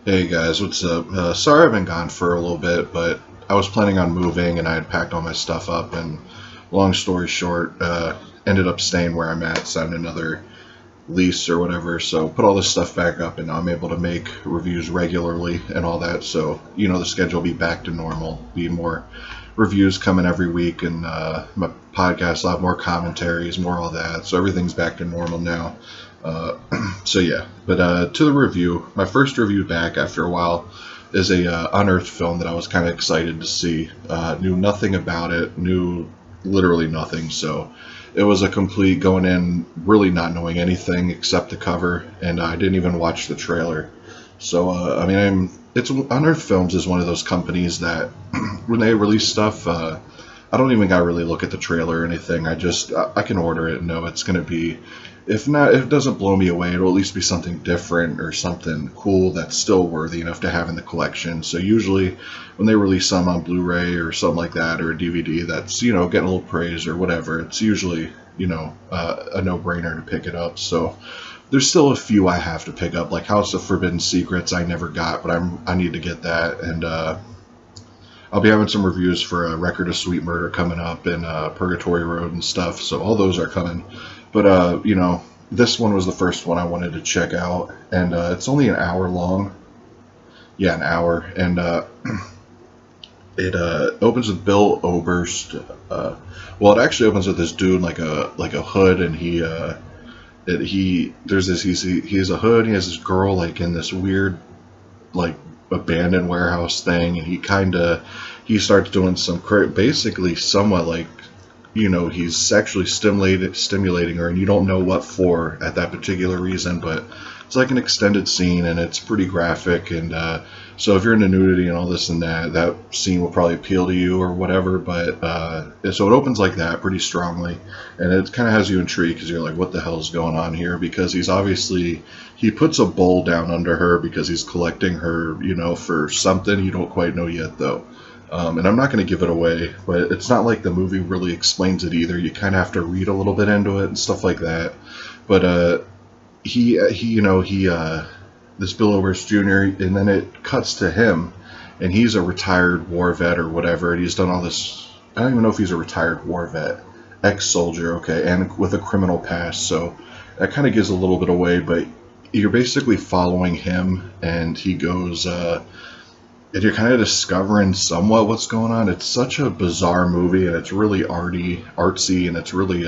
Hey guys, what's up? Sorry I've been gone for a little bit, but I was planning on moving and I had packed all my stuff up, and long story short, ended up staying where I'm at, signed another lease or whatever, so put all this stuff back up and now I'm able to make reviews regularly and all that, so the schedule will be back to normal, be more reviews coming every week, and my podcast will have more commentaries, more all that, so everything's back to normal now. Uh, so yeah, but to the review, my first review back after a while is a unearthed film that I was kind of excited to see. Knew nothing about it, knew literally nothing, so it was a complete going in really not knowing anything except the cover, and I didn't even watch the trailer. So I mean, it's Unearthed Films is one of those companies that when they release stuff, I don't even gotta really look at the trailer or anything. I can order it and know it's gonna be, if not, if it doesn't blow me away, it'll at least be something different or something cool that's still worthy enough to have in the collection. So usually when they release some on Blu-ray or something like that, or a DVD that's, getting a little praise or whatever, it's usually, a no-brainer to pick it up. So there's still a few I have to pick up, like House of Forbidden Secrets I never got, but I need to get that, and I'll be having some reviews for Record of Sweet Murder coming up, and Purgatory Road and stuff, so all those are coming. But, this one was the first one I wanted to check out, and it's only an hour long. Yeah, an hour, and it opens with Bill Oberst. Well, it actually opens with this dude like a hood, and he has a hood. He has this girl like in this weird like abandoned warehouse thing, and he starts doing some basically somewhat like, he's sexually stimulating her, and you don't know what for at that particular reason, but it's like an extended scene, and it's pretty graphic, and so if you're into nudity and all this and that scene will probably appeal to you or whatever, but so it opens like that pretty strongly, and it kind of has you intrigued because you're like, what the hell is going on here, because he puts a bowl down under her because he's collecting her, for something you don't quite know yet though. And I'm not going to give it away, but it's not like the movie really explains it either. You kind of have to read a little bit into it and stuff like that. But this Bill Oberst Jr., and then it cuts to him, and he's a retired war vet or whatever, and he's done all this. I don't even know if he's a retired war vet, ex-soldier, okay, and with a criminal past. So that kind of gives a little bit away, but you're basically following him, and he goes. And you're kind of discovering somewhat what's going on. It's such a bizarre movie, and it's really artsy, and it's really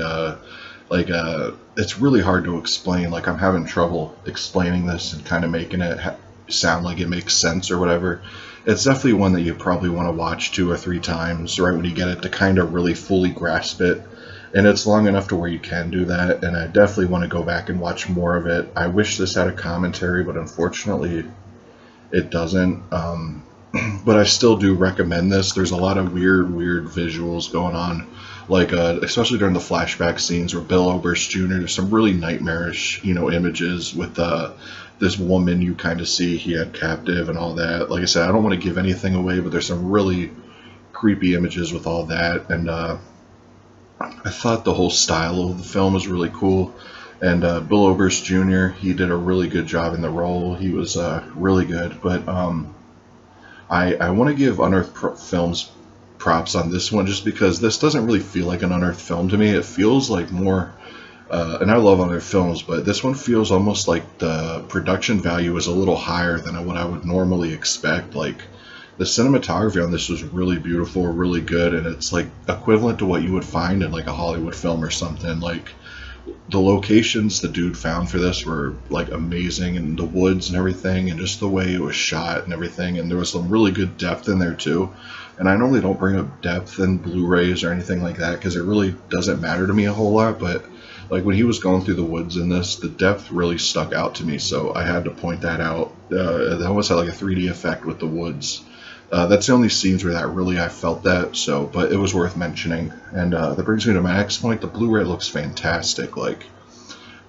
it's really hard to explain. Like, I'm having trouble explaining this and kind of making it sound like it makes sense or whatever. It's definitely one that you probably want to watch 2 or 3 times right when you get it to kind of really fully grasp it. And it's long enough to where you can do that, and I definitely want to go back and watch more of it. I wish this had a commentary, but unfortunately it doesn't. But I still do recommend this. There's a lot of weird visuals going on, like especially during the flashback scenes where Bill Oberst Jr. There's some really nightmarish, images with this woman you kind of see he had captive and all that. Like I said, I don't want to give anything away, but there's some really creepy images with all that, and I thought the whole style of the film was really cool. And Bill Oberst Jr., he did a really good job in the role. He was really good, but I want to give Unearthed Films props on this one, just because this doesn't really feel like an Unearthed film to me. It feels like more, and I love Unearthed Films, but this one feels almost like the production value is a little higher than what I would normally expect. Like, the cinematography on this was really beautiful, really good, and it's like equivalent to what you would find in like a Hollywood film or something. Like, the locations the dude found for this were like amazing, and the woods and everything, and just the way it was shot and everything, and there was some really good depth in there too. And I normally don't bring up depth in Blu-rays or anything like that because it really doesn't matter to me a whole lot, but like when he was going through the woods in this, the depth really stuck out to me, so I had to point that out. It almost had like a 3D effect with the woods. That's the only scenes where that really I felt that, so, but it was worth mentioning. And that brings me to my next point. The Blu-ray looks fantastic. Like,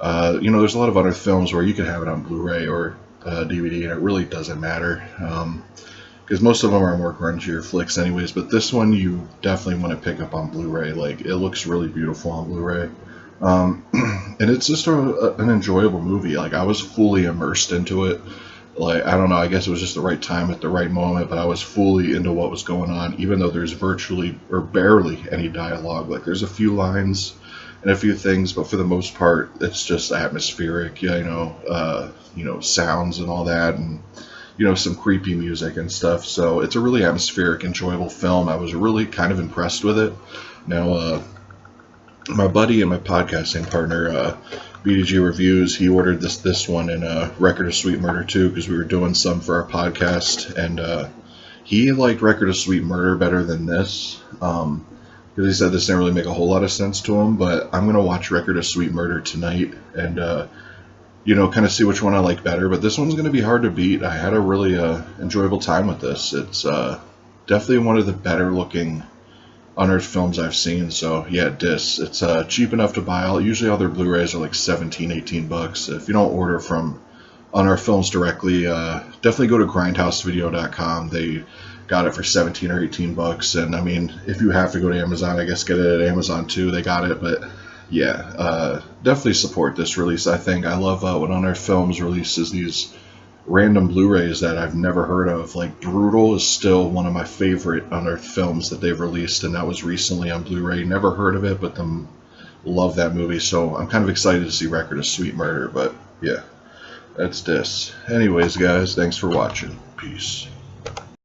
there's a lot of other films where you can have it on Blu-ray or DVD, and it really doesn't matter, because most of them are more grungier flicks anyways, but this one you definitely want to pick up on Blu-ray. Like, it looks really beautiful on Blu-ray. And it's just an enjoyable movie. Like, I was fully immersed into it. Like, I don't know, I guess it was just the right time at the right moment, but I was fully into what was going on, even though there's virtually or barely any dialogue. Like, there's a few lines and a few things, but for the most part, it's just atmospheric, sounds and all that, and some creepy music and stuff. So it's a really atmospheric, enjoyable film. I was really kind of impressed with it. Now, my buddy and my podcasting partner, BDG Reviews, he ordered this one in Record of Sweet Murder 2 because we were doing some for our podcast, and he liked Record of Sweet Murder better than this because he said this didn't really make a whole lot of sense to him. But I'm gonna watch Record of Sweet Murder tonight and kind of see which one I like better. But this one's gonna be hard to beat. I had a really enjoyable time with this. It's definitely one of the better looking Unearthed films I've seen. So yeah, discs. It's cheap enough to buy. Usually all their Blu-rays are like 17, 18 bucks. If you don't order from Unearthed Films directly, definitely go to grindhousevideo.com. They got it for 17 or 18 bucks. And I mean, if you have to go to Amazon, I guess get it at Amazon too. They got it. But yeah, definitely support this release. I think I love when Unearthed Films releases these random Blu-rays that I've never heard of. Like Brutal is still one of my favorite Unearthed films that they've released, and that was recently on Blu-ray. Never heard of it, but love that movie, so I'm kind of excited to see Record of Sweet Murder. But yeah, that's this. Anyways, guys, thanks for watching. Peace.